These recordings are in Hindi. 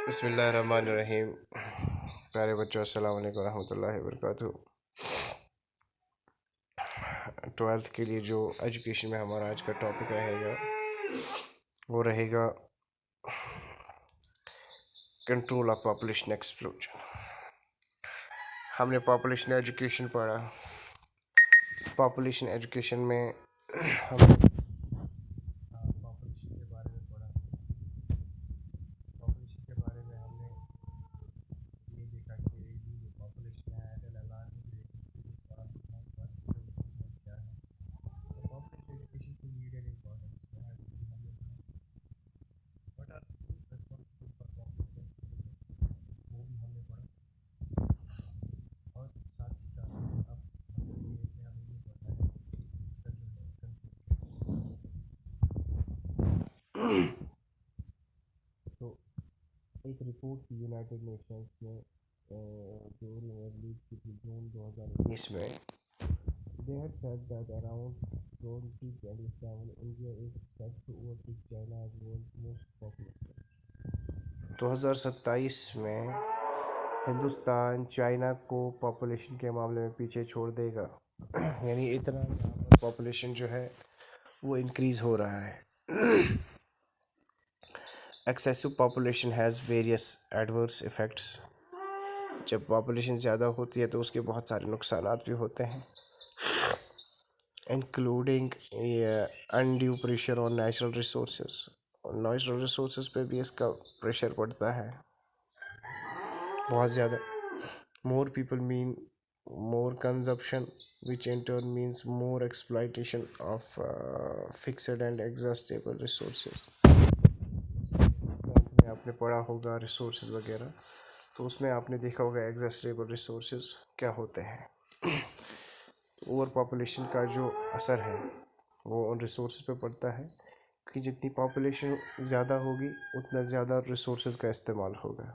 बिस्मिल्लाहिर्रहमानिर्रहीम। प्यारे बच्चों, अस्सलाम वालेकुम रहमतुल्लाहि व बरकातुहू। 12th के लिए जो एजुकेशन में हमारा आज का टॉपिक रहेगा वो रहेगा कंट्रोल ऑफ पॉपुलेशन एक्सप्लोजन। हमने पॉपुलेशन एजुकेशन पढ़ा। पॉपुलेशन एजुकेशन में हमने पॉपुलेशन के बारे में पढ़ा। पॉपुलेशन के बारे में हमने ये देखा कि जो पॉपुलेशन है एट एन अलार्मिंग रेट क्या है। तो पॉपुलेशन एजुकेशन की नीड एंड इम्पोर्टेंस क्या है हमने what are responsible for population वो भी हमने पढ़ा। और साथ ही साथ अब हमें ये पता है इसका जो है तो एक रिपोर्ट थी यूनाइटेड नेशंस में जो रिलीज की थी जून 2019 में। They had said that around 2027 India is set to overtake China as world's most populous country। 2027 में हिंदुस्तान चाइना को पॉपुलेशन के मामले में पीछे छोड़ देगा। यानी इतना पॉपुलेशन जो है वो इंक्रीज हो रहा है। Excessive population has various adverse effects. जब पॉपुलेशन ज़्यादा होती है तो उसके बहुत सारे नुकसान भी होते हैं, including undue pressure on natural resources. और नेचुरल रिसोर्सेज पे भी इसका प्रेशर पड़ता है बहुत ज़्यादा। More people mean more consumption which in turn means more exploitation of fixed and exhaustible resources. आपने पढ़ा होगा रिसोर्सेज वगैरह, तो उसमें आपने देखा होगा एग्जॉस्टेबल रिसोर्सेज क्या होते हैं। ओवर पॉपुलेशन का जो असर है वो उन रिसोर्सेज पे पड़ता है कि जितनी पॉपुलेशन ज़्यादा होगी उतना ज़्यादा रिसोर्सेज का इस्तेमाल होगा।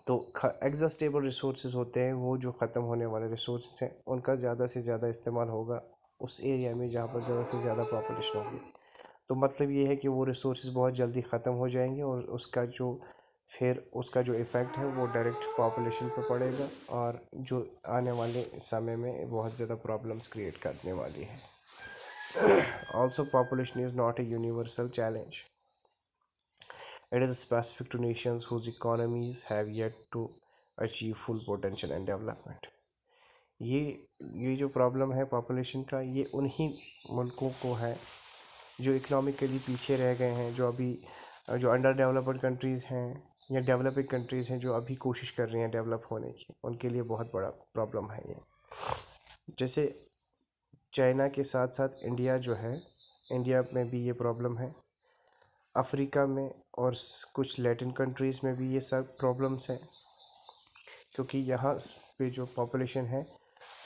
तो एग्जॉस्टेबल रिसोर्सेज होते हैं वो जो ख़त्म होने वाले रिसोर्सेज हैं उनका ज़्यादा से ज़्यादा इस्तेमाल होगा उस एरिया में जहाँ पर ज़्यादा से ज़्यादा पॉपुलेशन होगी। तो मतलब ये है कि वो रिसोर्सेज बहुत जल्दी ख़त्म हो जाएंगे और उसका जो इफ़ेक्ट है वो डायरेक्ट पॉपुलेशन पे पड़ेगा और जो आने वाले समय में बहुत ज़्यादा प्रॉब्लम्स क्रिएट करने वाली है। Also population is not a universal challenge. It is specific to nations whose economies have yet to achieve full potential and development। ये जो प्रॉब्लम है पॉपुलेशन का ये उन्हीं मुल्कों को है जो इकोनॉमिकली पीछे रह गए हैं, जो अंडर डेवलप्ड कंट्रीज़ हैं या डेवलपिंग कंट्रीज़ हैं जो अभी कोशिश कर रही हैं डेवलप होने की। उनके लिए बहुत बड़ा प्रॉब्लम है ये। जैसे चाइना के साथ साथ इंडिया जो है, इंडिया में भी ये प्रॉब्लम है। अफ्रीका में और कुछ लैटिन कंट्रीज़ में भी ये सब प्रॉब्लम्स हैं क्योंकि यहाँ पे जो पॉपुलेशन है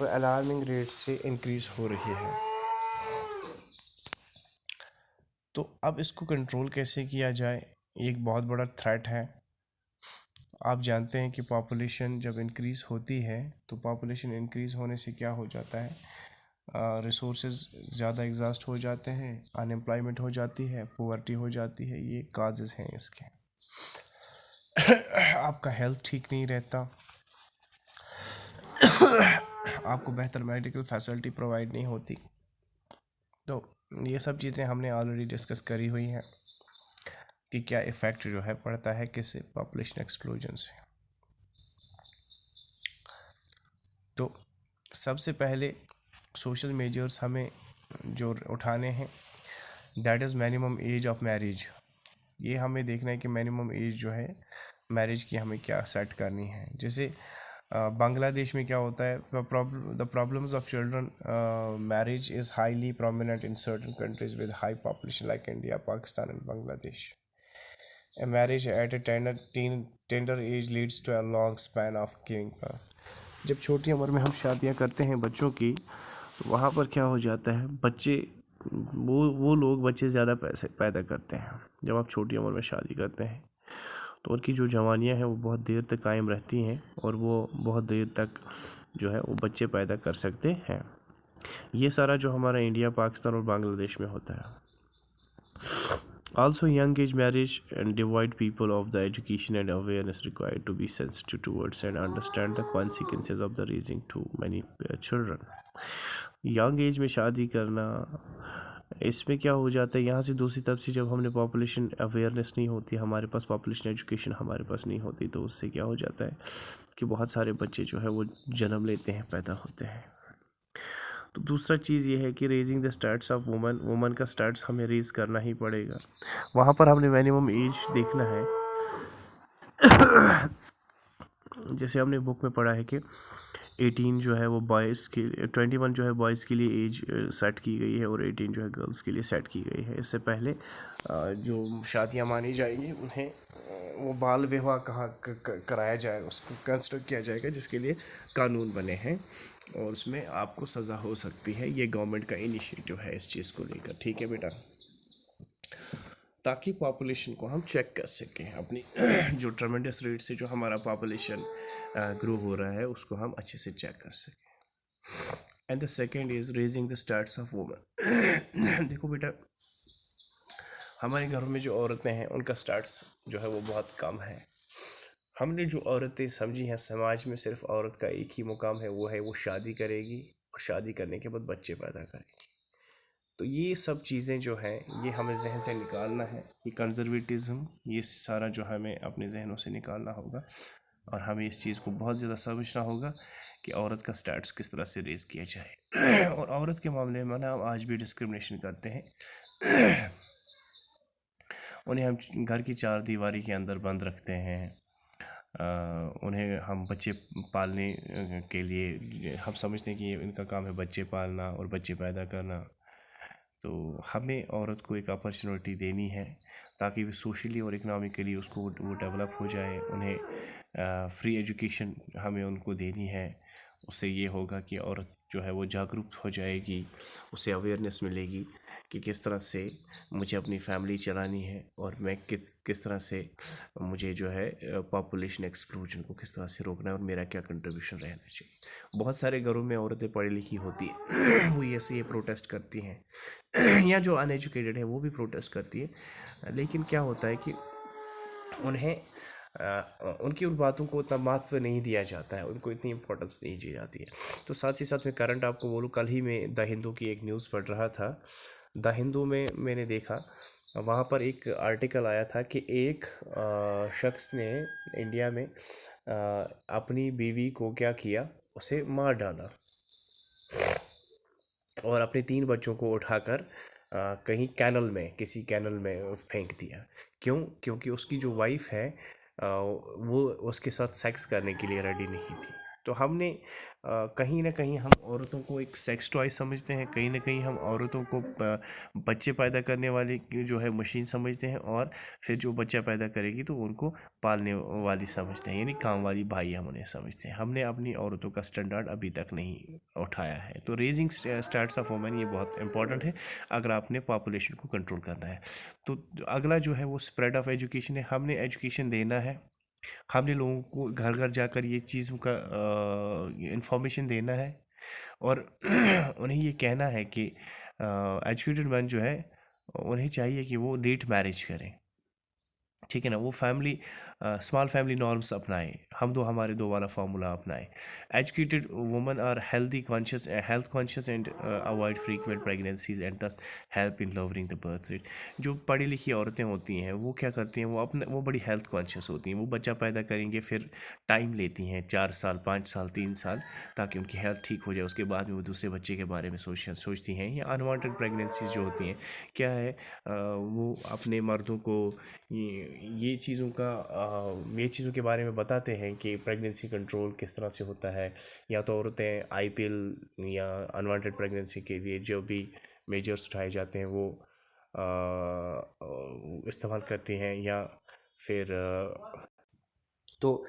वो अलार्मिंग रेट से इंक्रीज़ हो रही है। तो अब इसको कंट्रोल कैसे किया जाए, ये एक बहुत बड़ा थ्रेट है। आप जानते हैं कि पॉपुलेशन जब इंक्रीज़ होती है तो पॉपुलेशन इंक्रीज़ होने से क्या हो जाता है, रिसोर्सेज ज़्यादा एग्जॉस्ट हो जाते हैं, अनएम्प्लॉयमेंट हो जाती है, पुअर्टी हो जाती है। ये काजेज़ हैं इसके। आपका हेल्थ ठीक नहीं रहता, आपको बेहतर मेडिकल फैसिलिटी प्रोवाइड नहीं होती। तो ये सब चीज़ें हमने ऑलरेडी डिस्कस करी हुई हैं कि क्या इफ़ेक्ट जो है पड़ता है किससे, पॉपुलेशन एक्सप्लोजन से। तो सबसे पहले सोशल मेजर्स हमें जो उठाने हैं that is minimum age of marriage. ये हमें देखना है कि मिनिमम एज जो है मैरिज की हमें क्या सेट करनी है। जैसे बांग्लादेश में क्या होता है, the problems of children marriage is highly prominent in certain countries with high population like India, Pakistan and Bangladesh. A marriage at a tender age leads to a long span of giving birth। जब छोटी उम्र में हम शादियां करते हैं बच्चों की तो वहाँ पर क्या हो जाता है, वो लोग बच्चे ज़्यादा पैसे पैदा करते हैं। जब आप छोटी उम्र में शादी करते हैं तो उनकी जो जवानियाँ हैं वो बहुत देर तक कायम रहती हैं और वो बहुत देर तक जो है वो बच्चे पैदा कर सकते हैं। ये सारा जो हमारा इंडिया, पाकिस्तान और बांग्लादेश में होता है। Also, young age marriage and divide people of the education and awareness required to be sensitive towards and understand the consequences of the raising too many children. Young age में शादी करना, इसमें क्या हो जाता है, यहाँ से दूसरी तरफ से जब हमने पॉपुलेशन अवेयरनेस नहीं होती, हमारे पास पॉपुलेशन एजुकेशन हमारे पास नहीं होती, तो उससे क्या हो जाता है कि बहुत सारे बच्चे जो है वो जन्म लेते हैं, पैदा होते हैं। तो दूसरा चीज़ ये है कि raising the stats of woman का स्टैट्स हमें रेज करना ही पड़ेगा। वहाँ पर हमने मिनिमम एज देखना है। जैसे हमने बुक में पढ़ा है कि 18 जो है वो बॉयज़ के लिए, 21 जो है बॉयज़ के लिए एज सेट की गई है और 18 जो है गर्ल्स के लिए सेट की गई है। इससे पहले जो शादियाँ मानी जाएंगी उन्हें वो बाल विवाह कहाँ कराया जाएगा, उसको कंसिडर किया जाएगा, जिसके लिए कानून बने हैं और उसमें आपको सज़ा हो सकती है। ये गवर्नमेंट का इनिशिएटिव है इस चीज़ को लेकर, ठीक है बेटा, ताकि पॉपुलेशन को हम चेक कर सकें अपनी जो ट्रमेंडस रेट से जो हमारा पॉपुलेशन ग्रो हो रहा है उसको हम अच्छे से चेक कर सकें। And the second is raising the stats of women. देखो बेटा, हमारे घरों में जो औरतें हैं उनका स्टैट्स जो है वो बहुत कम है। हमने जो औरतें समझी हैं समाज में, सिर्फ औरत का एक ही मुकाम है, वो है वो शादी करेगी और शादी करने के बाद बच्चे पैदा करेगी। तो ये सब चीज़ें जो हैं ये हमें जहन से निकालना है, ये कंजर्वेटिज़म, ये सारा जो हमें अपने जहनों से निकालना होगा और हमें इस चीज़ को बहुत ज़्यादा समझना होगा कि औरत का स्टैटस किस तरह से रेज़ किया जाए। और औरत के मामले में ना हम आज भी डिस्क्रिमिनेशन करते हैं। उन्हें हम घर की चार दीवारी के अंदर बंद रखते हैं। उन्हें हम बच्चे पालने के लिए हम समझते हैं कि इनका काम है बच्चे पालना और बच्चे पैदा करना। तो हमें औरत को एक अपॉर्चुनिटी देनी है ताकि वो सोशली और इकोनॉमिकली उसको वो डेवलप हो जाए। उन्हें फ्री एजुकेशन हमें उनको देनी है। उससे ये होगा कि औरत जो है वो जागरूक हो जाएगी, उसे अवेयरनेस मिलेगी कि किस तरह से मुझे अपनी फैमिली चलानी है और मैं किस तरह से मुझे जो है पॉपुलेशन एक्सप्लोजन को किस तरह से रोकना है और मेरा क्या कंट्रीब्यूशन रहना चाहिए। बहुत सारे घरों में औरतें पढ़ी लिखी होती हैं, वो ये प्रोटेस्ट करती हैं या जो अनएजुकेटेड है वो भी प्रोटेस्ट करती है, लेकिन क्या होता है कि उन्हें उनकी उन बातों को उतना महत्व नहीं दिया जाता है, उनको इतनी इम्पोर्टेंस नहीं दी जाती है। तो साथ ही साथ में करंट आपको बोलूँ, कल ही मैं द हिंदू की एक न्यूज़ पढ़ रहा था। द हिंदू में मैंने देखा, वहाँ पर एक आर्टिकल आया था कि एक शख्स ने इंडिया में अपनी बीवी को क्या किया, उसे मार डाला और अपने 3 बच्चों को उठाकर कहीं कैनल में, किसी कैनल में फेंक दिया। क्यों? क्योंकि उसकी जो वाइफ है वो उसके साथ सेक्स करने के लिए रेडी नहीं थी। तो हमने कहीं ना कहीं हम औरतों को एक सेक्स टॉय समझते हैं, कहीं ना कहीं हम औरतों को बच्चे पैदा करने वाली जो है मशीन समझते हैं, और फिर जो बच्चा पैदा करेगी तो उनको पालने वाली समझते हैं, यानी काम वाली भाई हम उन्हें समझते हैं। हमने अपनी औरतों का स्टैंडर्ड अभी तक नहीं उठाया है। तो रेजिंग स्टैट्स ऑफ वुमेन ये बहुत इंपॉर्टेंट है अगर आपने पॉपुलेशन को कंट्रोल करना है। तो अगला जो है वो स्प्रेड ऑफ एजुकेशन है। हमने एजुकेशन देना है, हमने लोगों को घर घर जाकर ये चीज़ों का इंफॉर्मेशन देना है और उन्हें ये कहना है कि एजुकेटेड मैन जो है उन्हें चाहिए कि वो लेट मैरिज करें, ठीक है ना, वो फैमिली स्मॉल फैमिली नॉर्म्स अपनाएं, हम दो हमारे दो वाला फार्मूला अपनाएं। Educated woman are health conscious and avoid frequent pregnancies and thus help in lowering the birth rate. जो पढ़ी लिखी औरतें होती हैं वो क्या करती हैं, वो बड़ी हेल्थ कॉन्शियस होती हैं। वो बच्चा पैदा करेंगे, फिर टाइम लेती हैं 4 साल 5 साल 3 साल, ताकि उनकी हेल्थ ठीक हो जाए। उसके बाद में वो दूसरे बच्चे के बारे में सोचती हैं। या अनवांटेड प्रेगनेंसीज जो होती हैं, क्या है वो अपने मर्दों को ये चीज़ों के बारे में बताते हैं कि प्रेगनेंसी कंट्रोल किस तरह से होता है। या तो औरतें आईपीएल या अनवांटेड प्रेगनेंसी के लिए जो भी मेजर्स उठाए जाते हैं वो इस्तेमाल करती हैं, या फिर तो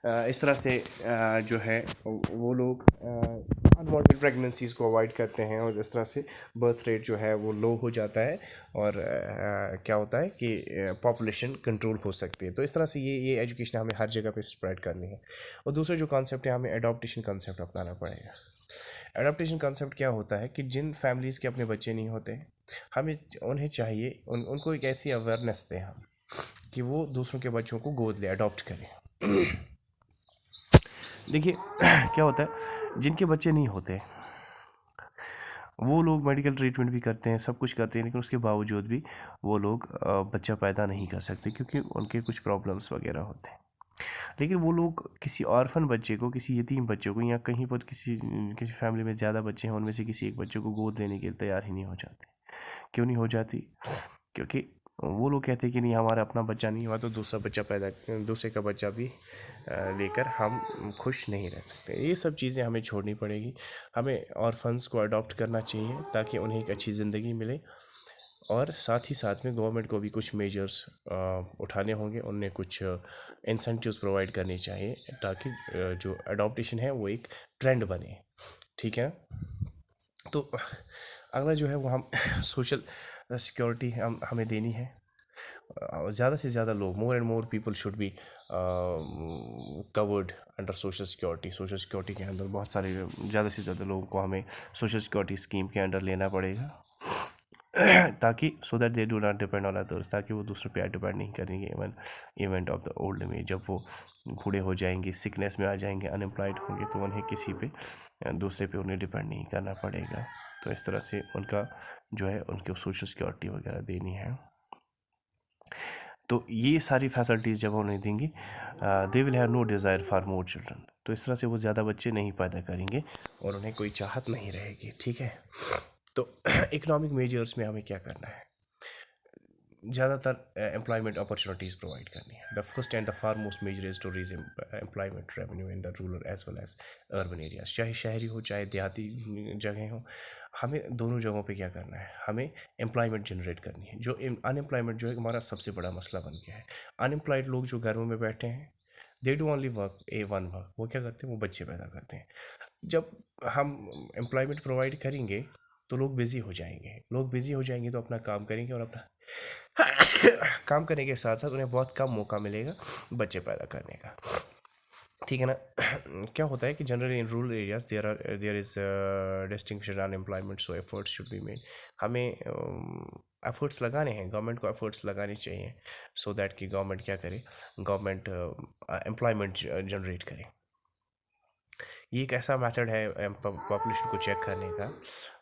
इस तरह से जो है वो लोग अनवांटेड प्रेगनेंसीज़ को अवॉइड करते हैं और इस तरह से बर्थ रेट जो है वो लो हो जाता है और क्या होता है कि पॉपुलेशन कंट्रोल हो सकती है। तो इस तरह से ये एजुकेशन हमें हर जगह पे स्प्रेड करनी है। और दूसरा जो कॉन्सेप्ट है, हमें एडॉप्टेशन कॉन्सेप्ट अपनाना पड़ेगा। एडाप्टेशन कॉन्सेप्ट क्या होता है कि जिन फैमिलीज़ के अपने बच्चे नहीं होते, हमें उन्हें चाहिए उनको एक ऐसी अवेयरनेस दें हम कि वो दूसरों के बच्चों को गोद ले, अडॉप्ट करें। देखिए क्या होता है, जिनके बच्चे नहीं होते वो लोग मेडिकल ट्रीटमेंट भी करते हैं, सब कुछ करते हैं, लेकिन उसके बावजूद भी वो लोग बच्चा पैदा नहीं कर सकते क्योंकि उनके कुछ प्रॉब्लम्स वगैरह होते हैं। लेकिन वो लोग किसी ऑर्फन बच्चे को, किसी यतीम बच्चे को, या कहीं पर किसी किसी फैमिली में ज़्यादा बच्चे हैं उनमें से किसी एक बच्चे को गोद लेने के लिए तैयार ही नहीं हो जाते। क्यों नहीं हो जाती? क्योंकि वो लोग कहते हैं कि नहीं, हमारा अपना बच्चा नहीं हुआ तो दूसरे का बच्चा भी लेकर हम खुश नहीं रह सकते। ये सब चीज़ें हमें छोड़नी पड़ेगी। हमें ऑर्फन्स को अडॉप्ट करना चाहिए ताकि उन्हें एक अच्छी ज़िंदगी मिले, और साथ ही साथ में गवर्नमेंट को भी कुछ मेजर्स उठाने होंगे, उन्हें कुछ इंसेंटिव्स प्रोवाइड करने चाहिए ताकि जो अडॉप्टेशन है वो एक ट्रेंड बने। ठीक है। तो अगला जो है वो हम सोशल सिक्योरिटी हमें देनी है। ज़्यादा से ज़्यादा लोग, more and more people should be covered under social security. Social security के अंदर बहुत सारे, ज़्यादा से ज़्यादा लोगों को हमें सोशल सिक्योरिटी स्कीम के अंडर लेना पड़ेगा ताकि so that they do not depend on others, ताकि वो दूसरों पे डिपेंड नहीं करेंगे। Even event of the old age, जब वो बूढ़े हो जाएंगे, सिकनेस में आ जाएंगे, अनएम्प्लॉयड होंगे, तो उन्हें किसी पे दूसरे पे उन्हें डिपेंड नहीं करना पड़ेगा। तो इस तरह से उनका जो है उनको सोशल सिक्योरिटी वगैरह देनी है। तो ये सारी फैसिलिटीज़ जब उन्हें देंगे, they will have no desire for more children. तो इस तरह से वो ज़्यादा बच्चे नहीं पैदा करेंगे और उन्हें कोई चाहत नहीं रहेगी। ठीक है। तो इकोनॉमिक मेजर्स में हमें क्या करना है? ज़्यादातर एम्प्लॉयमेंट अपॉर्चुनिटीज़ प्रोवाइड करनी है। The first and the foremost major is to raise employment revenue in the rural as well as urban areas. चाहे शहरी हो चाहे देहाती जगह हो, हमें दोनों जगहों पे क्या करना है? हमें एम्प्लॉयमेंट जनरेट करनी है। जो अनएम्प्लॉयमेंट जो है हमारा सबसे बड़ा मसला बन गया है। अनएम्प्लॉयड लोग जो घरों में बैठे हैं, they do only work one work. वो क्या करते हैं? वो बच्चे पैदा करते हैं। जब हम एम्प्लॉयमेंट प्रोवाइड करेंगे तो लोग बिज़ी हो जाएंगे। लोग बिज़ी हो जाएंगे तो अपना काम करेंगे, और अपना काम करने के साथ साथ उन्हें बहुत कम मौका मिलेगा बच्चे पैदा करने का। ठीक है ना। क्या होता है कि generally in rural areas there is distinction unemployment, so efforts should be made. हमें एफर्ट्स लगाने हैं, गवर्नमेंट को एफर्ट्स लगाने चाहिए, सो दैट कि गवर्नमेंट क्या करे, गवर्नमेंट एम्प्लॉयमेंट जनरेट करे। ये एक ऐसा मेथड है पॉपुलेशन को चेक करने का।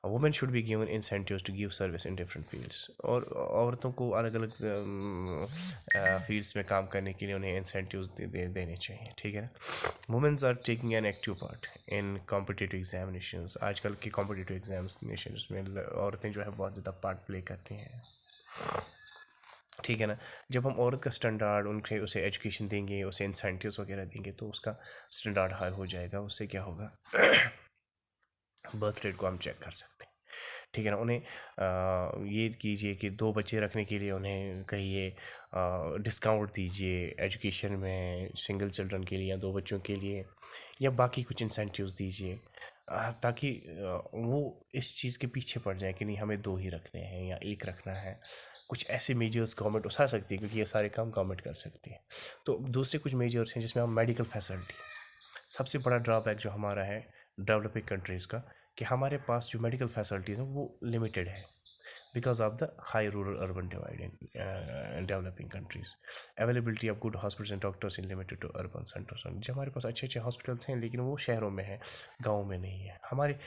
Women should be given incentives to give service in different fields. और औरतों को अलग अलग फील्ड्स में काम करने के लिए उन्हें इंसेंटिव्स देने चाहिए। ठीक है ना। Women's are taking an active part in competitive examinations. आजकल के कॉम्पिटिटिव एग्जामिनेशंस में औरतें जो है बहुत ज़्यादा पार्ट प्ले करती हैं। ठीक है ना। जब हम औरत का स्टैंडर्ड, उसे एजुकेशन देंगे, उसे इंसेंटिव्स वगैरह देंगे, तो उसका स्टैंडर्ड हाई हो जाएगा। उससे क्या होगा, बर्थ रेट को हम चेक कर सकते हैं। ठीक है ना। उन्हें ये कीजिए कि 2 बच्चे रखने के लिए उन्हें कहिए डिस्काउंट दीजिए एजुकेशन में, सिंगल चिल्ड्रन के लिए या 2 बच्चों के लिए, या बाकी कुछ इंसेंटिव्स दीजिए, ताकि वो इस चीज़ के पीछे पड़ जाए कि नहीं, हमें 2 ही रखने हैं या 1 रखना है। कुछ ऐसे मेजर्स गवर्नमेंट उठा सकती है, क्योंकि ये सारे काम गवर्नमेंट कर सकती है। तो दूसरे कुछ मेजर्स हैं जिसमें हम मेडिकल फैसिलिटी, सबसे बड़ा ड्रॉबैक जो हमारा है डेवलपिंग कंट्रीज़ का, कि हमारे पास जो मेडिकल फैसिलिटीज़ हैं वो लिमिटेड है because of the high rural urban divide in developing countries. Availability of good hospitals and doctors in limited to urban centres. जो हमारे पास अच्छे अच्छे हॉस्पिटल्स हैं लेकिन वो शहरों में हैं, गाँव में नहीं है। हमारे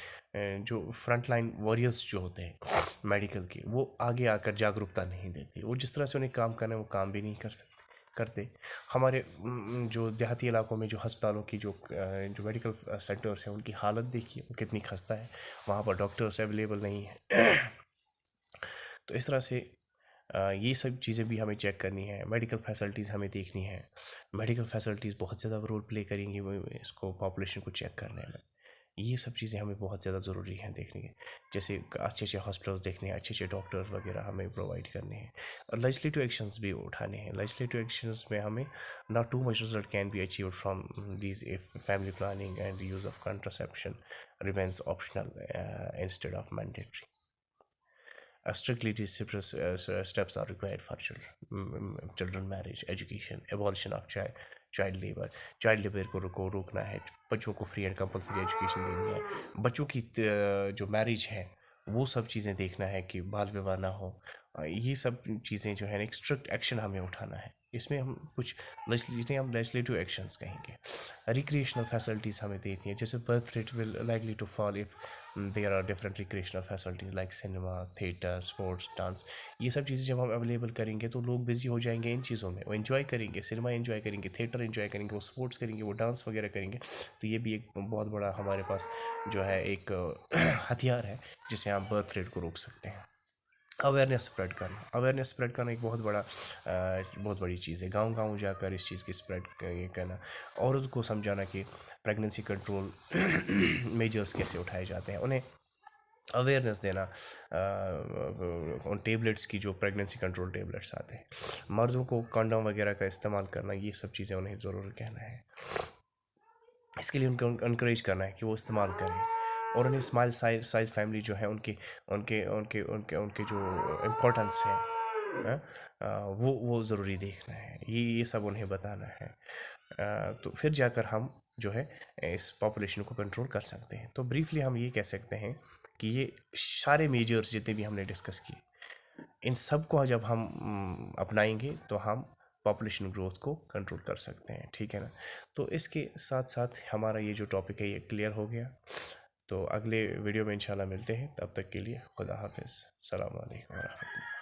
जो फ्रंट लाइन वॉरियर्स जो होते हैं मेडिकल के, वो आगे आकर जागरूकता नहीं देते। वो जिस तरह से उन्हें काम करना है वो काम भी नहीं करते। हमारे जो देहाती इलाकों में जो अस्पतालों की जो मेडिकल सेंटर्स हैं, उनकी हालत देखिए वो कितनी खस्ता है। वहाँ पर डॉक्टर्स अवेलेबल नहीं है। तो इस तरह से ये सब चीज़ें भी हमें चेक करनी है। मेडिकल फैसिलिटीज़ हमें देखनी है। मेडिकल फैसिलिटीज़ बहुत ज़्यादा रोल प्ले करेंगी इसको पॉपुलेशन को चेक करने में। ये सब चीज़ें हमें बहुत ज़्यादा ज़रूरी हैं देखने के। जैसे अच्छे अच्छे हॉस्पिटल्स देखने हैं, अच्छे अच्छे डॉक्टर्स वगैरह हमें प्रोवाइड करने हैं, और लेजिस्लेटिव एक्शंस भी उठाने हैं। लेजिस्लेटिव एक्शंस में हमें not too much result can be achieved from these if family planning and use of contraception remains optional instead of mandatory. Strictly steps are required for children marriage, education, abolition of child labour को रोकना है, बच्चों को फ्री एंड कंपलसरी एजुकेशन देनी है, बच्चों की जो मैरिज है वो सब चीज़ें देखना है कि बाल विवाह ना हो। ये सब चीज़ें जो है ना, एक स्ट्रिक्ट एक्शन हमें उठाना है। इसमें हम कुछ हम लेजिस्लेटिव एक्शंस कहेंगे। रिक्रिएशनल फैसिलिटीज़ हमें देती हैं, जैसे birth rate will likely to fall if there are different recreational facilities like cinema, theatre, sports, dance. ये सब चीज़ें जब हम अवेलेबल करेंगे तो लोग बिजी हो जाएंगे इन चीज़ों में, वो इन्जॉय करेंगे, सिनेमा इन्जॉय करेंगे, थिएटर इन्जॉय करेंगे, वो स्पोर्ट्स करेंगे, वो डांस वगैरह करेंगे। तो ये भी एक बहुत बड़ा हमारे पास जो है एक हथियार है जिससे हम बर्थ रेट को रोक सकते हैं। अवेयरनेस स्प्रेड करना एक बहुत बड़ी चीज़ है। गांव-गांव जाकर इस चीज़ की स्प्रेड ये करना, औरत को समझाना कि प्रेगनेंसी कंट्रोल मेजर्स कैसे उठाए जाते हैं, उन्हें अवेयरनेस देना उन टेबलेट्स की, जो प्रेगनेंसी कंट्रोल टेबलेट्स आते हैं, मर्दों को कंडोम वगैरह का इस्तेमाल करना, ये सब चीज़ें उन्हें ज़रूर कहना है। इसके लिए उनको इनक्रेज करना है कि वो इस्तेमाल करें, और उन्हें स्मॉल साइज फैमिली जो है उनके उनके उनके उनके उनके जो इम्पोर्टेंस है, हाँ, वो ज़रूरी देखना है, ये सब उन्हें बताना है। तो फिर जाकर हम जो है इस पॉपुलेशन को कंट्रोल कर सकते हैं। तो ब्रीफली हम ये कह सकते हैं कि ये सारे मेजर्स जितने भी हमने डिस्कस किए, इन सब को जब हम अपनाएंगे तो हम पॉपुलेशन ग्रोथ को कंट्रोल कर सकते हैं, ठीक है ना। तो इसके साथ साथ हमारा ये जो टॉपिक है ये क्लियर हो गया। तो अगले वीडियो में इंशाल्लाह मिलते हैं, तब तक के लिए खुदा हाफिज़, सलाम अलैकुम व रहमतुल्लाह।